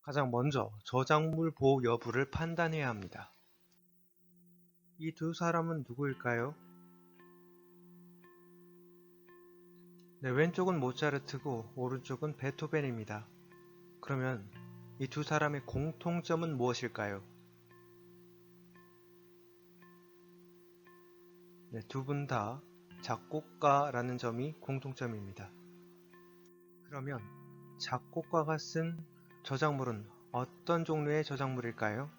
가장 먼저 저작물 보호 여부를 판단해야 합니다. 이 두 사람은 누구일까요? 네, 왼쪽은 모차르트고 오른쪽은 베토벤입니다. 그러면 이 두 사람의 공통점은 무엇일까요? 네, 두 분 다 작곡가라는 점이 공통점입니다. 그러면 작곡가가 쓴 저작물은 어떤 종류의 저작물일까요?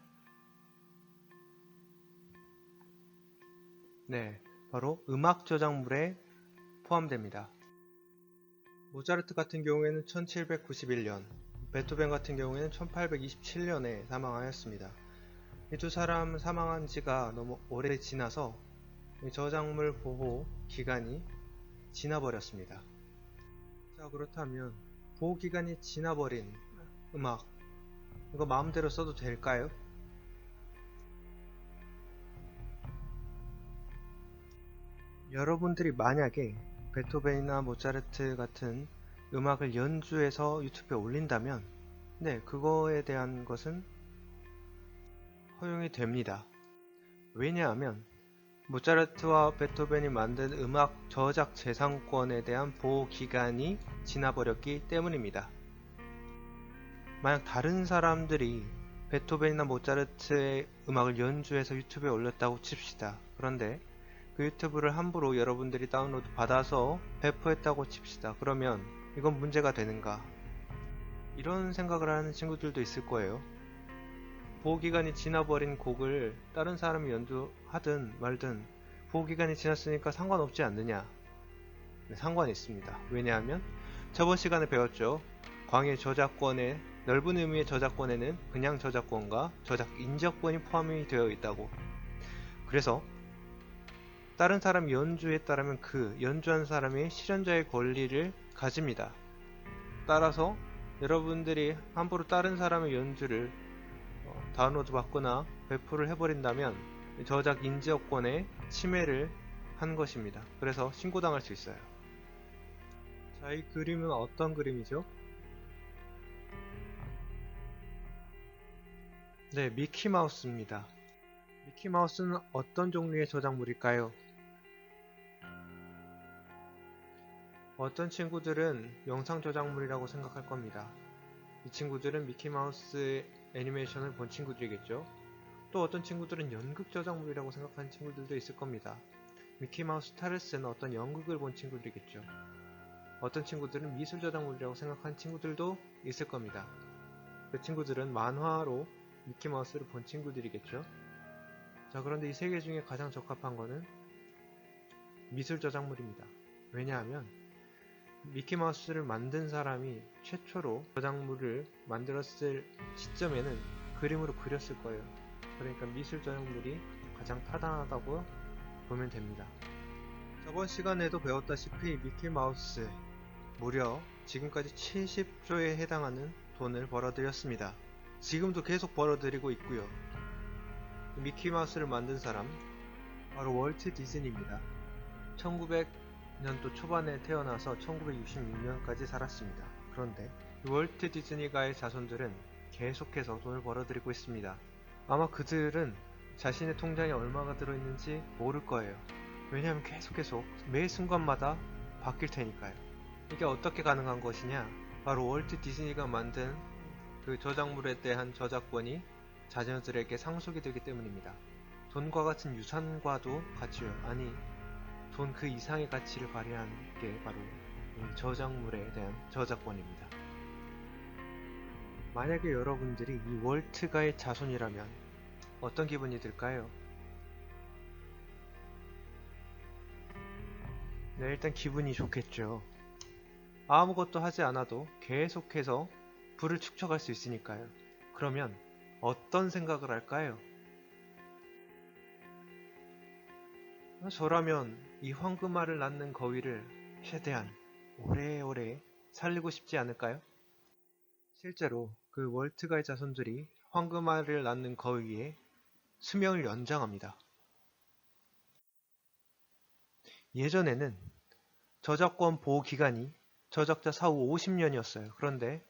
네, 바로 음악 저작물에 포함됩니다. 모차르트 같은 경우에는 1791년, 베토벤 같은 경우에는 1827년에 사망하였습니다. 이 두 사람 사망한 지가 너무 오래 지나서 저작물 보호 기간이 지나버렸습니다. 자, 그렇다면 보호 기간이 지나버린 음악, 이거 마음대로 써도 될까요? 여러분들이 만약에 베토벤이나 모차르트 같은 음악을 연주해서 유튜브에 올린다면 네, 그거에 대한 것은 허용이 됩니다. 왜냐하면 모차르트와 베토벤이 만든 음악 저작 재산권에 대한 보호 기간이 지나버렸기 때문입니다. 만약 다른 사람들이 베토벤이나 모차르트의 음악을 연주해서 유튜브에 올렸다고 칩시다. 그런데 그 유튜브를 함부로 여러분들이 다운로드 받아서 배포했다고 칩시다. 그러면 이건 문제가 되는가? 이런 생각을 하는 친구들도 있을 거예요. 보호기간이 지나버린 곡을 다른 사람이 연주하든 말든 보호기간이 지났으니까 상관없지 않느냐? 네, 상관이 있습니다. 왜냐하면 저번 시간에 배웠죠. 광의 저작권의 넓은 의미의 저작권에는 그냥 저작권과 저작 인적권이 포함이 되어 있다고. 그래서 다른 사람이 연주했다라면 그 연주한 사람이 실현자의 권리를 가집니다. 따라서 여러분들이 함부로 다른 사람의 연주를 다운로드 받거나 배포를 해버린다면 저작 인지권에 침해를 한 것입니다. 그래서 신고당할 수 있어요. 자, 이 그림은 어떤 그림이죠? 네, 미키마우스입니다. 미키마우스는 어떤 종류의 저작물일까요? 어떤 친구들은 영상 저작물이라고 생각할 겁니다. 이 친구들은 미키마우스 애니메이션을 본 친구들이겠죠. 또 어떤 친구들은 연극 저작물이라고 생각하는 친구들도 있을 겁니다. 미키마우스 타르스는 어떤 연극을 본 친구들이겠죠. 어떤 친구들은 미술 저작물이라고 생각하는 친구들도 있을 겁니다. 그 친구들은 만화로 미키마우스를 본 친구들이겠죠. 자, 그런데 이 세 개 중에 가장 적합한 거는 미술 저작물입니다. 왜냐하면 미키마우스를 만든 사람이 최초로 저작물을 만들었을 시점에는 그림으로 그렸을 거예요. 그러니까 미술 저작물이 가장 타당하다고 보면 됩니다. 저번 시간에도 배웠다시피 미키마우스 무려 지금까지 70조에 해당하는 돈을 벌어들였습니다. 지금도 계속 벌어들이고 있고요. 미키마우스를 만든 사람 바로 월트 디즈니입니다. 1900년도 초반에 태어나서 1966년까지 살았습니다. 그런데 월트 디즈니가의 자손들은 계속해서 돈을 벌어들이고 있습니다. 아마 그들은 자신의 통장에 얼마가 들어있는지 모를 거예요. 왜냐하면 계속 매 순간마다 바뀔 테니까요. 이게 어떻게 가능한 것이냐? 바로 월트 디즈니가 만든 그 저작물에 대한 저작권이 자녀들에게 상속이 되기 때문입니다. 돈과 같은 유산과도 같이요. 아니, 돈 그 이상의 가치를 발휘하는 게 바로 이 저작물에 대한 저작권입니다. 만약에 여러분들이 이 월트가의 자손이라면 어떤 기분이 들까요? 네, 일단 기분이 좋겠죠. 아무것도 하지 않아도 계속해서 부를 축적할 수 있으니까요. 그러면 어떤 생각을 할까요? 저라면 이 황금알을 낳는 거위를 최대한 오래오래 살리고 싶지 않을까요? 실제로 그 월트가의 자손들이 황금알을 낳는 거위의 수명을 연장합니다. 예전에는 저작권 보호 기간이 저작자 사후 50년이었어요. 그런데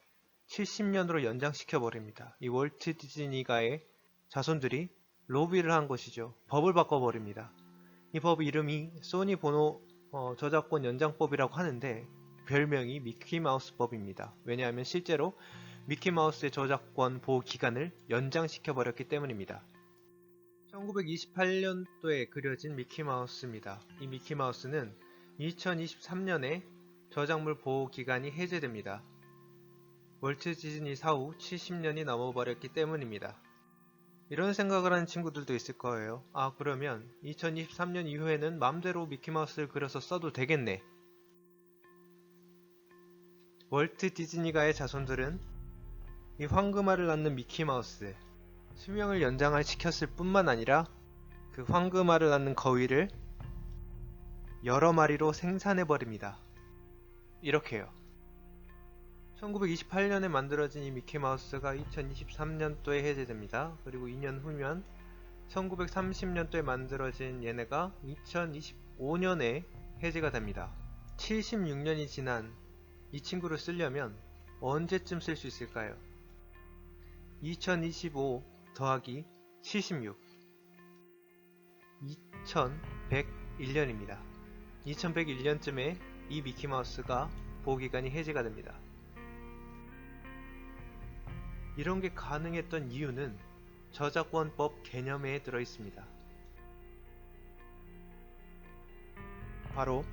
70년으로 연장시켜 버립니다. 이 월트 디즈니가의 자손들이 로비를 한 것이죠. 법을 바꿔버립니다. 이 법 이름이 소니 보노 저작권 연장법이라고 하는데 별명이 미키마우스 법입니다. 왜냐하면 실제로 미키마우스의 저작권 보호 기간을 연장시켜 버렸기 때문입니다. 1928년도에 그려진 미키마우스입니다. 이 미키마우스는 2023년에 저작물 보호 기간이 해제됩니다. 월트 디즈니 사후 70년이 넘어버렸기 때문입니다. 이런 생각을 하는 친구들도 있을 거예요. 아, 그러면 2023년 이후에는 맘대로 미키마우스를 그려서 써도 되겠네. 월트 디즈니가의 자손들은 이 황금알을 낳는 미키마우스 수명을 연장을 시켰을 뿐만 아니라 그 황금알을 낳는 거위를 여러 마리로 생산해버립니다. 이렇게요. 1928년에 만들어진 이 미키마우스가 2023년도에 해제됩니다. 그리고 2년 후면 1930년도에 만들어진 얘네가 2025년에 해제가 됩니다. 76년이 지난 이 친구를 쓰려면 언제쯤 쓸 수 있을까요? 2025 더하기 76 2101년입니다. 2101년쯤에 이 미키마우스가 보호기간이 해제가 됩니다. 이런 게 가능했던 이유는 저작권법 개념에 들어있습니다. 바로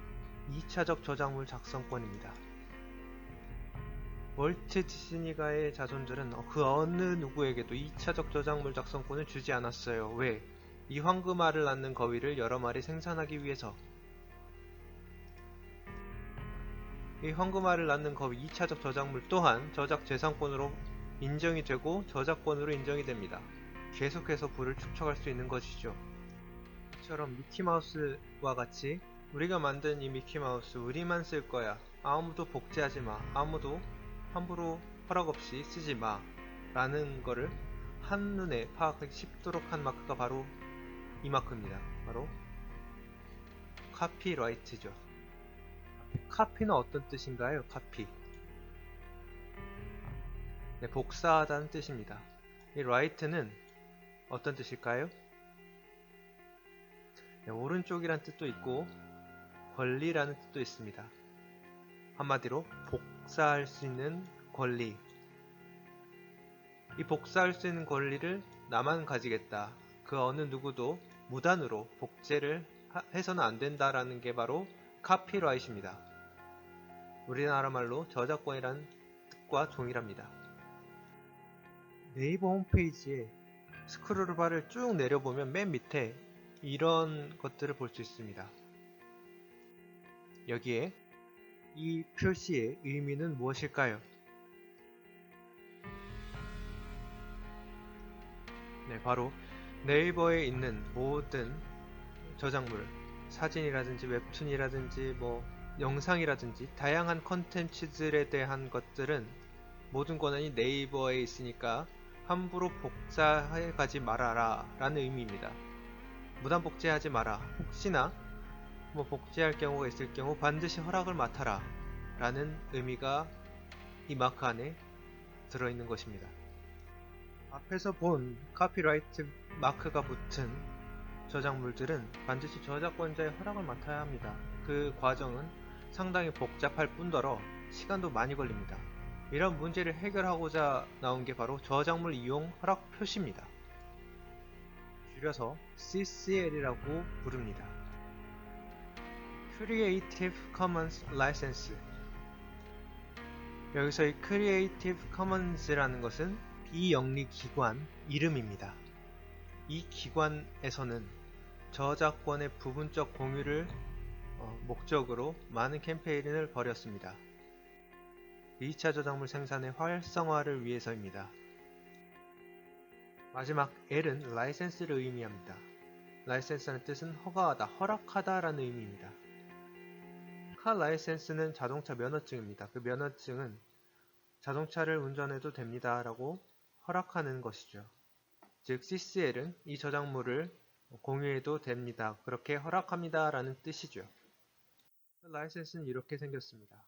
2차적 저작물 작성권입니다. 월트 디즈니가의 자손들은 그 어느 누구에게도 2차적 저작물 작성권을 주지 않았어요. 왜? 이 황금알을 낳는 거위를 여러 마리 생산하기 위해서. 이 황금알을 낳는 거위 2차적 저작물 또한 저작 재산권으로 인정이 되고 저작권으로 인정이 됩니다. 계속해서 부를 축적할 수 있는 것이죠. 이처럼 미키마우스와 같이 우리가 만든 이 미키마우스 우리만 쓸 거야. 아무도 복제하지 마. 아무도 함부로 허락 없이 쓰지 마. 라는 거를 한눈에 파악하기 쉽도록 한 마크가 바로 이 마크입니다. 바로 카피라이트죠. 카피는 어떤 뜻인가요? 카피. 네, 복사하다는 뜻입니다. 이 라이트는 어떤 뜻일까요? 네, 오른쪽이란 뜻도 있고 권리라는 뜻도 있습니다. 한마디로 복사할 수 있는 권리. 이 복사할 수 있는 권리를 나만 가지겠다. 그 어느 누구도 무단으로 복제를 해서는 안 된다라는 게 바로 카피라이트입니다. 우리나라 말로 저작권이라는 뜻과 동일합니다. 네이버 홈페이지에 스크롤바를 쭉 내려보면 맨 밑에 이런 것들을 볼 수 있습니다. 여기에 이 표시의 의미는 무엇일까요? 네, 바로 네이버에 있는 모든 저작물, 사진이라든지 웹툰이라든지 영상이라든지 다양한 컨텐츠들에 대한 것들은 모든 권한이 네이버에 있으니까 함부로 복사해 가지 말아라 라는 의미입니다. 무단 복제하지 마라. 혹시나 복제할 경우가 있을 경우 반드시 허락을 맡아라 라는 의미가 이 마크 안에 들어있는 것입니다. 앞에서 본 카피라이트 마크가 붙은 저작물들은 반드시 저작권자의 허락을 맡아야 합니다. 그 과정은 상당히 복잡할 뿐더러 시간도 많이 걸립니다. 이런 문제를 해결하고자 나온 게 바로 저작물 이용 허락 표시입니다. 줄여서 CCL이라고 부릅니다. Creative Commons License. 여기서 이 Creative Commons라는 것은 비영리 기관 이름입니다. 이 기관에서는 저작권의 부분적 공유를 목적으로 많은 캠페인을 벌였습니다. 2차 저작물 생산의 활성화를 위해서입니다. 마지막 L은 라이센스를 의미합니다. 라이센스라는 뜻은 허가하다, 허락하다 라는 의미입니다. 카 라이센스는 자동차 면허증입니다. 그 면허증은 자동차를 운전해도 됩니다 라고 허락하는 것이죠. 즉 CCL은 이 저작물을 공유해도 됩니다. 그렇게 허락합니다 라는 뜻이죠. 라이센스는 이렇게 생겼습니다.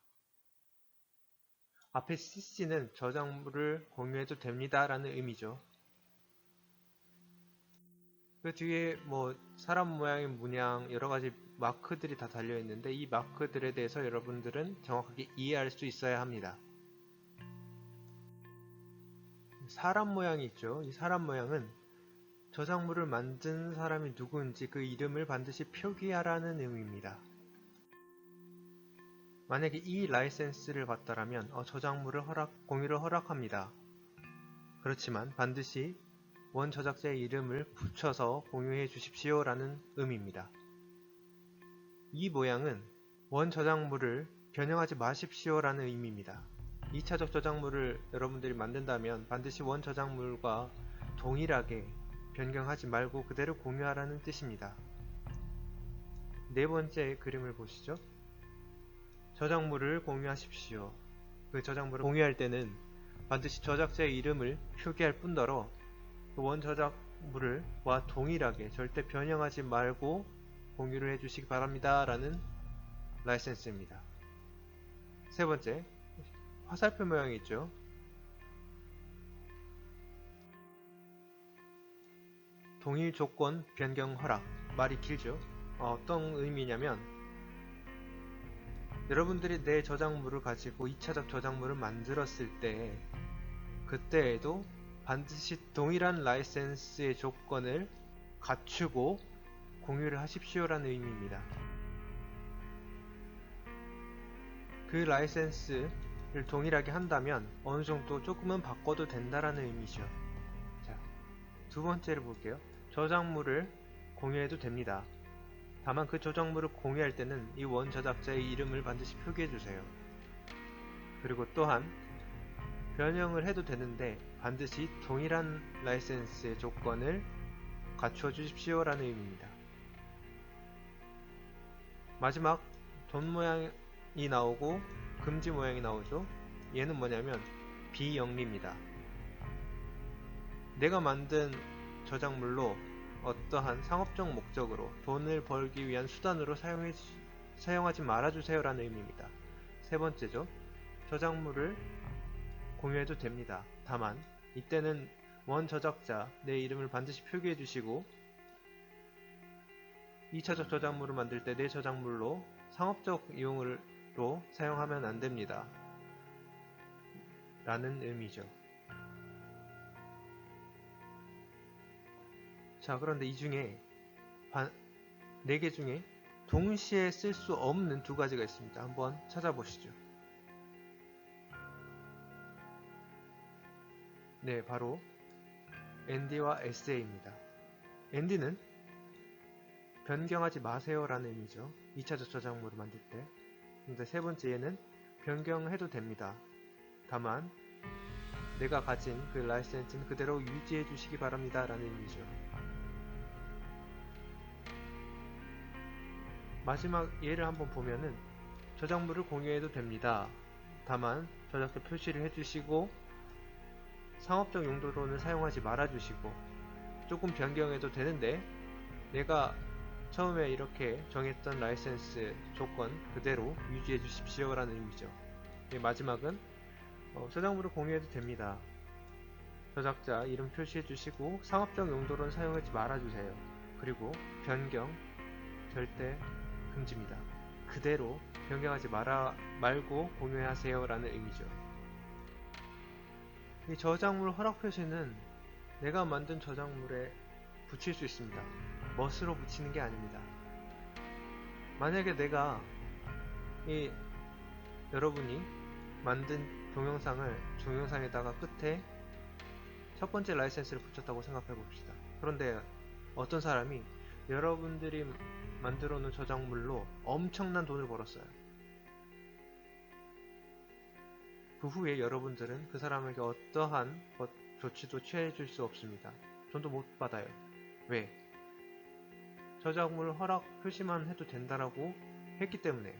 앞에 cc는 저작물을 공유해도 됩니다 라는 의미죠. 그 뒤에 뭐 사람 모양의 문양 여러가지 마크들이 다 달려있는데 이 마크들에 대해서 여러분들은 정확하게 이해할 수 있어야 합니다. 사람 모양이 있죠. 이 사람 모양은 저작물을 만든 사람이 누구인지 그 이름을 반드시 표기하라는 의미입니다. 만약에 이 라이센스를 받다라면 저작물을 공유를 허락합니다. 그렇지만 반드시 원 저작자의 이름을 붙여서 공유해 주십시오 라는 의미입니다. 이 모양은 원 저작물을 변형하지 마십시오 라는 의미입니다. 2차적 저작물을 여러분들이 만든다면 반드시 원 저작물과 동일하게 변경하지 말고 그대로 공유하라는 뜻입니다. 네 번째 그림을 보시죠. 저작물을 공유하십시오. 그 저작물을 공유할 때는 반드시 저작자의 이름을 표기할 뿐더러 그 원 저작물과 동일하게 절대 변형하지 말고 공유를 해주시기 바랍니다 라는 라이센스입니다. 세 번째, 화살표 모양이 있죠. 동일 조건 변경 허락. 말이 길죠. 어떤 의미냐면 여러분들이 내 저작물을 가지고 2차적 저작물을 만들었을 때 그때에도 반드시 동일한 라이센스의 조건을 갖추고 공유를 하십시오 라는 의미입니다. 그 라이센스를 동일하게 한다면 어느 정도 조금은 바꿔도 된다라는 의미죠. 자, 두 번째를 볼게요. 저작물을 공유해도 됩니다. 다만 그 저작물을 공유할 때는 이 원 저작자의 이름을 반드시 표기해주세요. 그리고 또한 변형을 해도 되는데 반드시 동일한 라이센스의 조건을 갖추어 주십시오 라는 의미입니다. 마지막 돈 모양이 나오고 금지 모양이 나오죠. 얘는 뭐냐면 비영리입니다. 내가 만든 저작물로 어떠한 상업적 목적으로 돈을 벌기 위한 수단으로 사용하지 말아주세요 라는 의미입니다. 세 번째죠. 저작물을 공유해도 됩니다. 다만 이때는 원 저작자 내 이름을 반드시 표기해 주시고 2차적 저작물을 만들 때 내 저작물로 상업적 이용으로 사용하면 안됩니다 라는 의미죠. 자, 그런데 이 중에 4개 중에 동시에 쓸 수 없는 두 가지가 있습니다. 한번 찾아보시죠. 네, 바로 ND와 SA입니다. ND는 변경하지 마세요 라는 의미죠. 2차적 저작물을 만들 때. 근데 세 번째에는 변경해도 됩니다. 다만 내가 가진 그 라이센스는 그대로 유지해 주시기 바랍니다 라는 의미죠. 마지막 예를 한번 보면은 저작물을 공유해도 됩니다. 다만 저작자 표시를 해주시고 상업적 용도로는 사용하지 말아주시고 조금 변경해도 되는데 내가 처음에 이렇게 정했던 라이센스 조건 그대로 유지해 주십시오 라는 의미죠. 마지막은 저작물을 공유해도 됩니다. 저작자 이름 표시해 주시고 상업적 용도로는 사용하지 말아주세요. 그리고 변경 절대 금지입니다. 그대로 변경하지 말고 공유하세요 라는 의미죠. 이 저작물 허락 표시는 내가 만든 저작물에 붙일 수 있습니다. 멋으로 붙이는 게 아닙니다. 만약에 내가 여러분이 만든 동영상에다가 끝에 첫 번째 라이센스를 붙였다고 생각해 봅시다. 그런데 어떤 사람이 여러분들이 만들어 놓은 저작물로 엄청난 돈을 벌었어요. 그 후에 여러분들은 그 사람에게 어떠한 조치도 취해줄 수 없습니다. 돈도 못 받아요. 왜? 저작물 허락 표시만 해도 된다라고 했기 때문에요.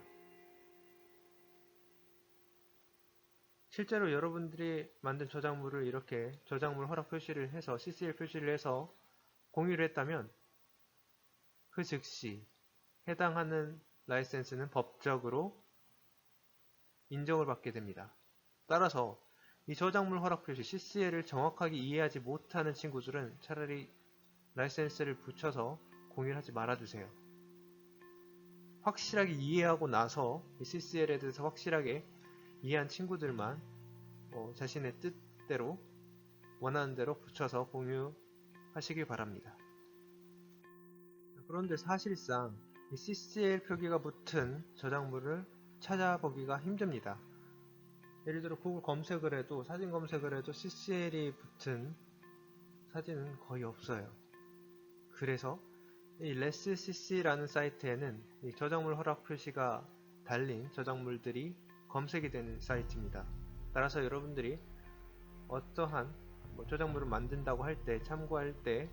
실제로 여러분들이 만든 저작물을 이렇게 저작물 허락 표시를 해서 CCL 표시를 해서 공유를 했다면 그 즉시 해당하는 라이센스는 법적으로 인정을 받게 됩니다. 따라서 이 저작물 허락 표시 CCL을 정확하게 이해하지 못하는 친구들은 차라리 라이센스를 붙여서 공유를 하지 말아주세요. 확실하게 이해하고 나서 이 CCL에 대해서 확실하게 이해한 친구들만 자신의 뜻대로 원하는 대로 붙여서 공유하시길 바랍니다. 그런데 사실상 이 CCL 표기가 붙은 저작물을 찾아보기가 힘듭니다. 예를 들어 구글 검색을 해도, 사진 검색을 해도 CCL이 붙은 사진은 거의 없어요. 그래서 이 lessCC라는 사이트에는 이 저작물 허락 표시가 달린 저작물들이 검색이 되는 사이트입니다. 따라서 여러분들이 어떠한 저작물을 만든다고 할 때, 참고할 때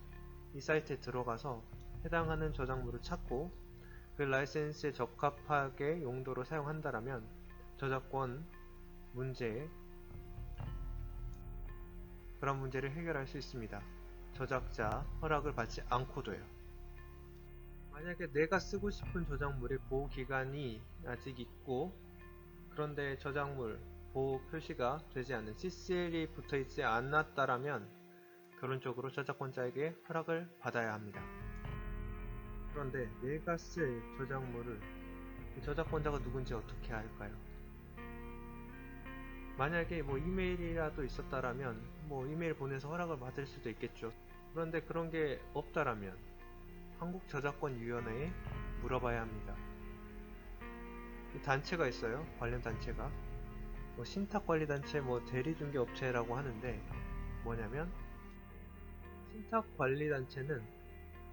이 사이트에 들어가서 해당하는 저작물을 찾고 그 라이센스에 적합하게 용도로 사용한다면 저작권 문제, 그런 문제를 해결할 수 있습니다. 저작자 허락을 받지 않고도요. 만약에 내가 쓰고 싶은 저작물의 보호기간이 아직 있고 그런데 저작물 보호 표시가 되지 않는 CCL이 붙어있지 않았다라면 결론적으로 저작권자에게 허락을 받아야 합니다. 그런데 내가 쓸 저작물을 저작권자가 누군지 어떻게 알까요? 만약에 이메일이라도 있었다라면 이메일 보내서 허락을 받을 수도 있겠죠. 그런데 그런 게 없다라면 한국저작권위원회에 물어봐야 합니다. 단체가 있어요. 관련 단체가 신탁관리단체, 대리중개업체라고 하는데 뭐냐면 신탁관리단체는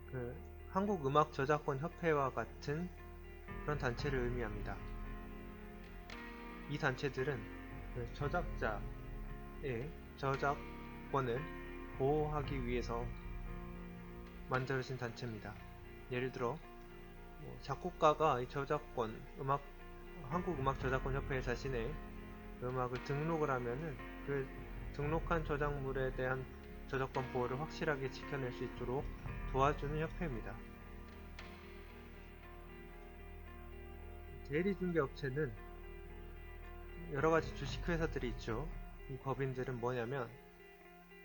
그 한국음악저작권협회와 같은 그런 단체를 의미합니다. 이 단체들은 그 저작자의 저작권을 보호하기 위해서 만들어진 단체입니다. 예를 들어 작곡가가 이 저작권, 한국음악저작권협회에 자신의 음악을 등록을 하면은 그 등록한 저작물에 대한 저작권 보호를 확실하게 지켜낼 수 있도록 도와주는 협회입니다. 대리중개업체는 여러가지 주식회사들이 있죠. 이 법인들은 뭐냐면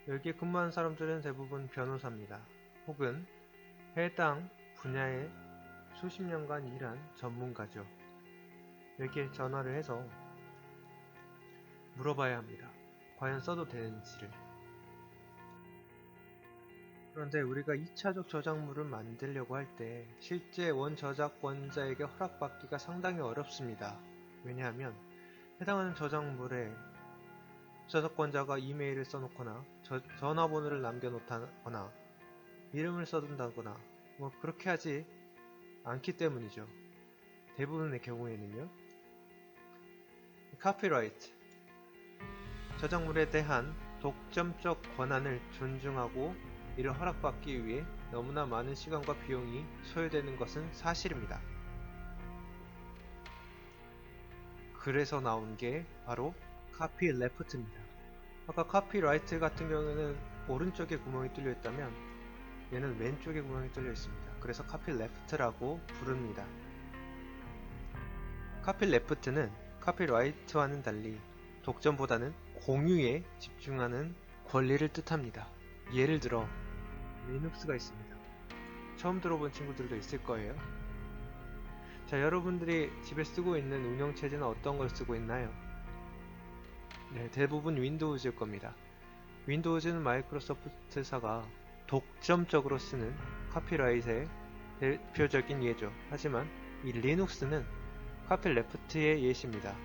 여기에 근무하는 사람들은 대부분 변호사입니다. 혹은 해당 분야에 수십 년간 일한 전문가죠. 여기에 전화를 해서 물어봐야 합니다. 과연 써도 되는지를. 그런데 우리가 2차적 저작물을 만들려고 할 때 실제 원저작권자에게 허락받기가 상당히 어렵습니다. 왜냐하면 해당하는 저작물에 저작권자가 이메일을 써놓거나 전화번호를 남겨놓거나 이름을 써둔다거나 그렇게 하지 않기 때문이죠. 대부분의 경우에는요. 카피라이트, 저작물에 대한 독점적 권한을 존중하고 이를 허락받기 위해 너무나 많은 시간과 비용이 소요되는 것은 사실입니다. 그래서 나온 게 바로 카피레프트입니다. 아까 카피라이트 같은 경우에는 오른쪽에 구멍이 뚫려 있다면 얘는 왼쪽에 구멍이 뚫려 있습니다. 그래서 카피레프트라고 부릅니다. 카피레프트는 카피라이트와는 달리 독점보다는 공유에 집중하는 권리를 뜻합니다. 예를 들어 리눅스가 있습니다. 처음 들어본 친구들도 있을 거예요. 자, 여러분들이 집에 쓰고 있는 운영체제는 어떤 걸 쓰고 있나요? 네, 대부분 윈도우즈일 겁니다. 윈도우즈는 마이크로소프트사가 독점적으로 쓰는 카피라이트의 대표적인 예죠. 하지만 이 리눅스는 카피레프트의 예시입니다.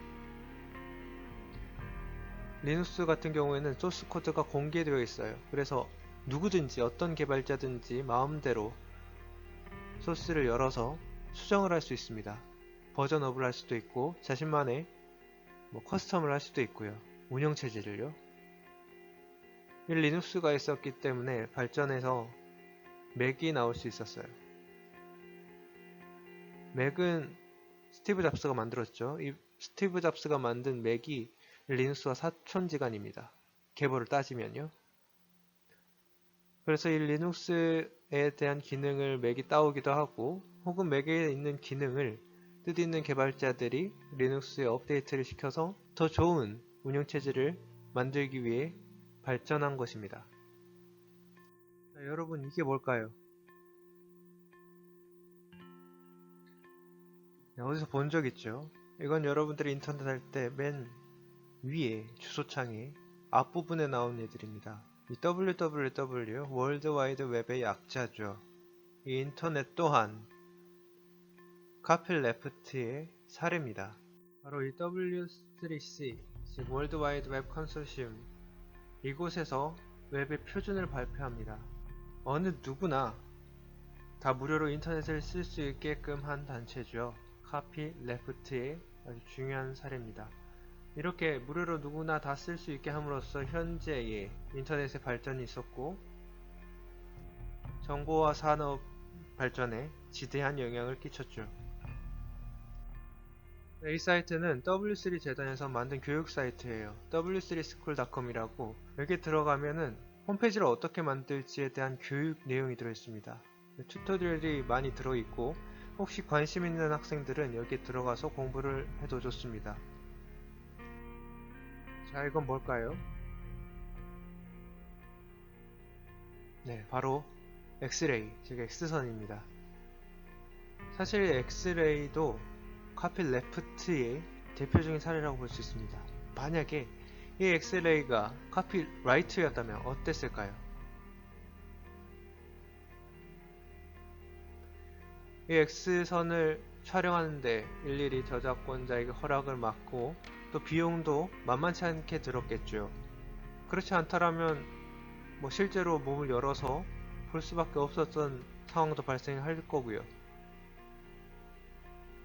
리눅스 같은 경우에는 소스 코드가 공개되어 있어요. 그래서 누구든지 어떤 개발자든지 마음대로 소스를 열어서 수정을 할 수 있습니다. 버전업을 할 수도 있고 자신만의 커스텀을 할 수도 있고요. 운영체제를요. 이 리눅스가 있었기 때문에 발전해서 맥이 나올 수 있었어요. 맥은 스티브 잡스가 만들었죠. 이 스티브 잡스가 만든 맥이 리눅스와 사촌지간입니다. 계보를 따지면요. 그래서 이 리눅스에 대한 기능을 맥이 따오기도 하고 혹은 맥에 있는 기능을 뜻있는 개발자들이 리눅스에 업데이트를 시켜서 더 좋은 운영체제를 만들기 위해 발전한 것입니다. 자, 여러분 이게 뭘까요? 네, 어디서 본 적 있죠? 이건 여러분들이 인터넷 할 때 맨 위에 주소창에 앞부분에 나온 애들입니다. 이 www, 월드와이드 웹의 약자죠. 이 인터넷 또한 카필레프트의 사례입니다. 바로 이 W3C, 즉 월드와이드 웹 컨소시엄, 이곳에서 웹의 표준을 발표합니다. 어느 누구나 다 무료로 인터넷을 쓸 수 있게끔 한 단체죠. 카필레프트의 아주 중요한 사례입니다. 이렇게 무료로 누구나 다 쓸 수 있게 함으로써 현재의 인터넷의 발전이 있었고 정보화 산업 발전에 지대한 영향을 끼쳤죠. 이 사이트는 W3 재단에서 만든 교육 사이트예요. w3school.com이라고 여기 들어가면은 홈페이지를 어떻게 만들지에 대한 교육 내용이 들어있습니다. 튜토리얼이 많이 들어있고 혹시 관심 있는 학생들은 여기 들어가서 공부를 해도 좋습니다. 자, 이건 뭘까요? 네, 바로 엑스레이, 즉 X선입니다. 사실 엑스레이도 카필레프트의 대표적인 사례라고 볼 수 있습니다. 만약에 이 엑스레이가 카피라이트였다면 어땠을까요? 이 X선을 촬영하는데 일일이 저작권자에게 허락을 받고 또 비용도 만만치 않게 들었겠죠. 그렇지 않다라면 실제로 몸을 열어서 볼 수밖에 없었던 상황도 발생할 거고요.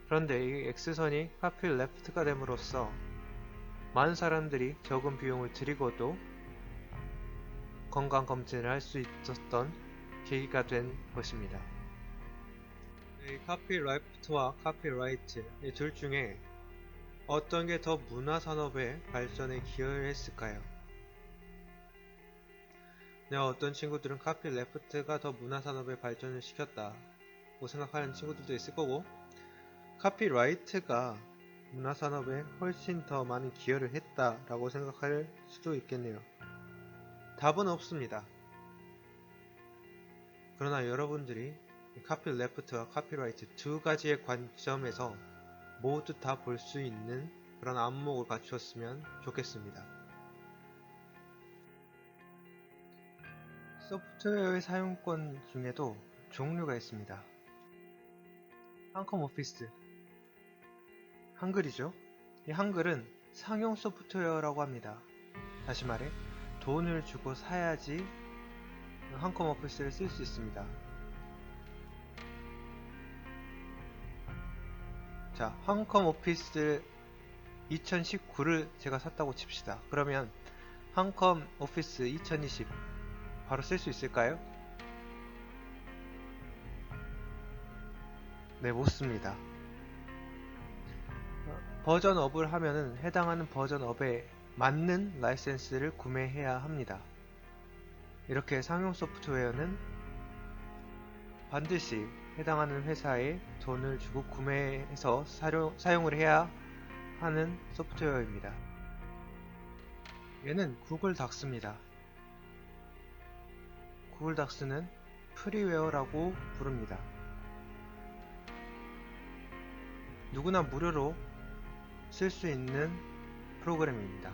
그런데 이 X선이 하필 레프트가 됨으로써 많은 사람들이 적은 비용을 들이고도 건강검진을 할 수 있었던 계기가 된 것입니다. 이 카피라이트와 카피라이트 이 둘 중에 어떤 게 더 문화산업의 발전에 기여를 했을까요? 네, 어떤 친구들은 카피레프트가 더 문화산업의 발전을 시켰다고 생각하는 친구들도 있을 거고 카피라이트가 문화산업에 훨씬 더 많은 기여를 했다라고 생각할 수도 있겠네요. 답은 없습니다. 그러나 여러분들이 카피레프트와 카피라이트 두 가지의 관점에서 모두 다 볼 수 있는 그런 안목을 갖추었으면 좋겠습니다. 소프트웨어의 사용권 중에도 종류가 있습니다. 한컴 오피스, 한글이죠. 이 한글은 상용 소프트웨어라고 합니다. 다시 말해 돈을 주고 사야지 한컴 오피스를 쓸 수 있습니다. 자, 한컴 오피스 2019를 제가 샀다고 칩시다. 그러면 한컴 오피스 2020 바로 쓸 수 있을까요? 네, 못 씁니다. 버전업을 하면은 해당하는 버전업에 맞는 라이센스를 구매해야 합니다. 이렇게 상용 소프트웨어는 반드시 해당하는 회사에 돈을 주고 구매해서 사용을 해야 하는 소프트웨어입니다. 얘는 구글 닥스입니다. 구글 닥스는 프리웨어라고 부릅니다. 누구나 무료로 쓸 수 있는 프로그램입니다.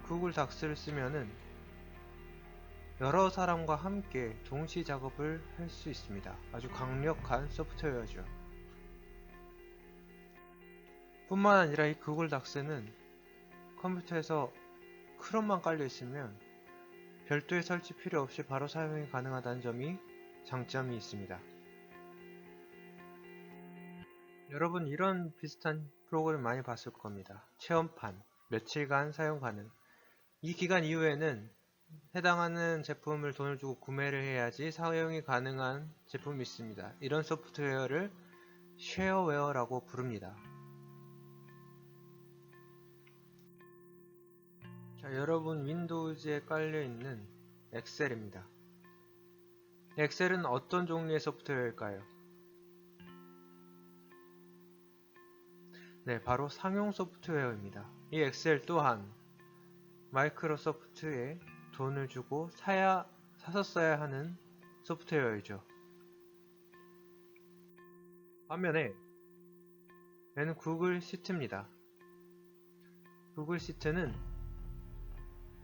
구글 닥스를 쓰면은 여러 사람과 함께 동시 작업을 할 수 있습니다. 아주 강력한 소프트웨어죠. 뿐만 아니라 이 구글 닥스는 컴퓨터에서 크롬만 깔려 있으면 별도의 설치 필요 없이 바로 사용이 가능하다는 점이 장점이 있습니다. 여러분 이런 비슷한 프로그램 많이 봤을 겁니다. 체험판, 며칠간 사용 가능. 이 기간 이후에는 해당하는 제품을 돈을 주고 구매를 해야지 사용이 가능한 제품이 있습니다. 이런 소프트웨어를 쉐어웨어라고 부릅니다. 자, 여러분 윈도우즈에 깔려있는 엑셀입니다. 엑셀은 어떤 종류의 소프트웨어일까요? 네, 바로 상용 소프트웨어입니다. 이 엑셀 또한 마이크로소프트에 돈을 주고 사서 써야 하는 소프트웨어이죠. 반면에 얘는 구글 시트입니다. 구글 시트는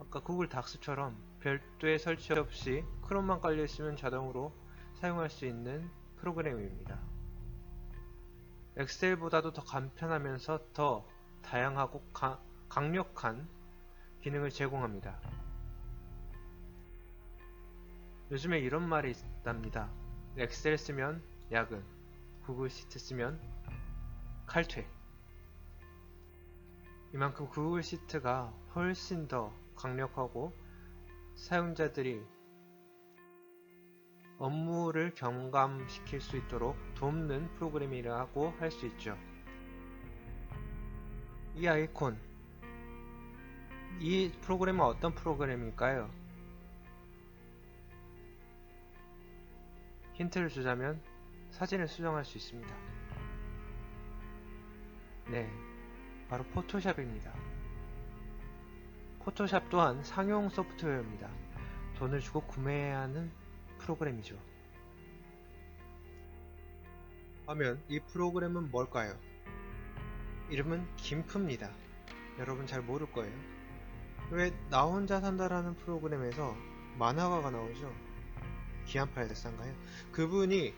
아까 구글 닥스처럼 별도의 설치 없이 크롬만 깔려 있으면 자동으로 사용할 수 있는 프로그램입니다. 엑셀보다도 더 간편하면서 더 다양하고 강력한 기능을 제공합니다. 요즘에 이런 말이 있답니다. 엑셀 쓰면 야근, 구글 시트 쓰면 칼퇴. 이만큼 구글 시트가 훨씬 더 강력하고 사용자들이 업무를 경감시킬 수 있도록 돕는 프로그램이라고 할 수 있죠. 이 아이콘, 이 프로그램은 어떤 프로그램일까요? 힌트를 주자면 사진을 수정할 수 있습니다. 네, 바로 포토샵입니다. 포토샵 또한 상용 소프트웨어입니다. 돈을 주고 구매해야 하는 프로그램이죠. 하면 이 프로그램은 뭘까요? 이름은 김프입니다. 여러분 잘 모를 거예요. 왜 나 혼자 산다라는 프로그램에서 만화가가 나오죠? 기안팔 대사인가요? 그분이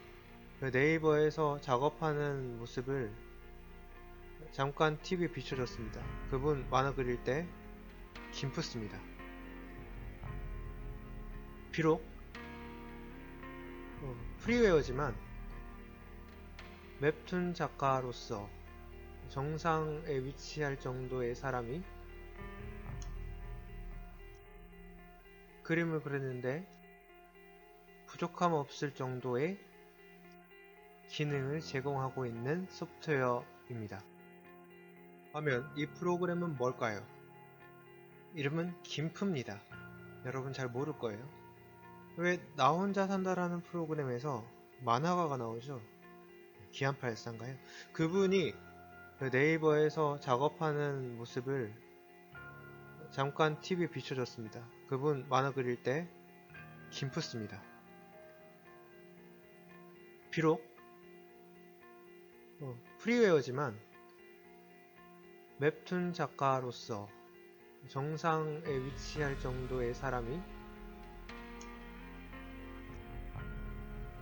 네이버에서 작업하는 모습을 잠깐 TV에 비춰줬습니다. 그분 만화 그릴 때 김프씁니다. 비록 프리웨어지만 웹툰 작가로서 정상에 위치할 정도의 사람이 그림을 그리는데 부족함 없을 정도의 기능을 제공하고 있는 소프트웨어입니다. 하면 이 프로그램은 뭘까요? 이름은 김프입니다. 여러분 잘 모를 거예요. 왜 나 혼자 산다라는 프로그램에서 만화가가 나오죠? 기안팔사인가요? 그분이 네이버에서 작업하는 모습을 잠깐 TV에 비춰줬습니다. 그분 만화 그릴 때 김프씁니다. 비록 프리웨어지만 웹툰 작가로서 정상에 위치할 정도의 사람이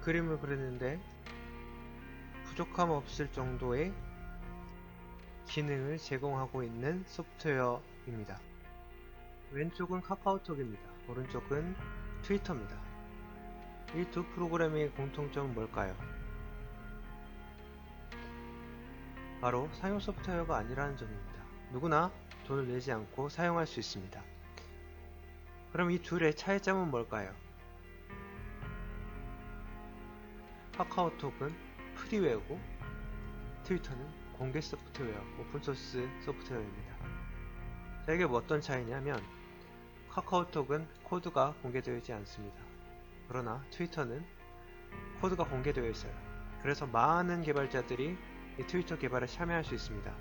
그림을 그리는데 부족함 없을 정도의 기능을 제공하고 있는 소프트웨어입니다. 왼쪽은 카카오톡입니다. 오른쪽은 트위터입니다. 이 두 프로그램의 공통점은 뭘까요? 바로 상용 소프트웨어가 아니라는 점입니다. 누구나 돈을 내지 않고 사용할 수 있습니다. 그럼 이 둘의 차이점은 뭘까요? 카카오톡은 프리웨어고 트위터는 공개 소프트웨어, 오픈소스 소프트웨어입니다. 자, 이게 어떤 차이냐면 카카오톡은 코드가 공개되어 있지 않습니다. 그러나 트위터는 코드가 공개되어 있어요. 그래서 많은 개발자들이 이 트위터 개발에 참여할 수 있습니다.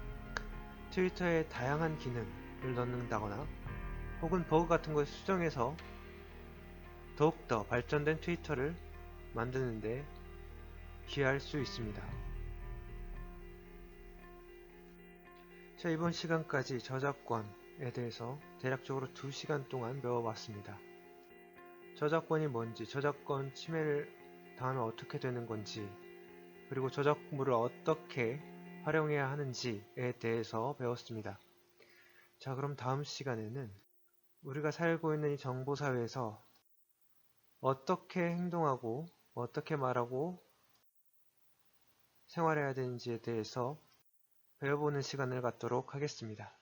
트위터에 다양한 기능을 넣는다거나 혹은 버그 같은 것을 수정해서 더욱더 발전된 트위터를 만드는데 기여할 수 있습니다. 자, 이번 시간까지 저작권에 대해서 대략적으로 2시간 동안 배워봤습니다. 저작권이 뭔지, 저작권 침해를 당하면 어떻게 되는 건지, 그리고 저작물을 어떻게 활용해야 하는지에 대해서 배웠습니다. 자, 그럼 다음 시간에는 우리가 살고 있는 이 정보사회에서 어떻게 행동하고 어떻게 말하고 생활해야 되는지에 대해서 배워보는 시간을 갖도록 하겠습니다.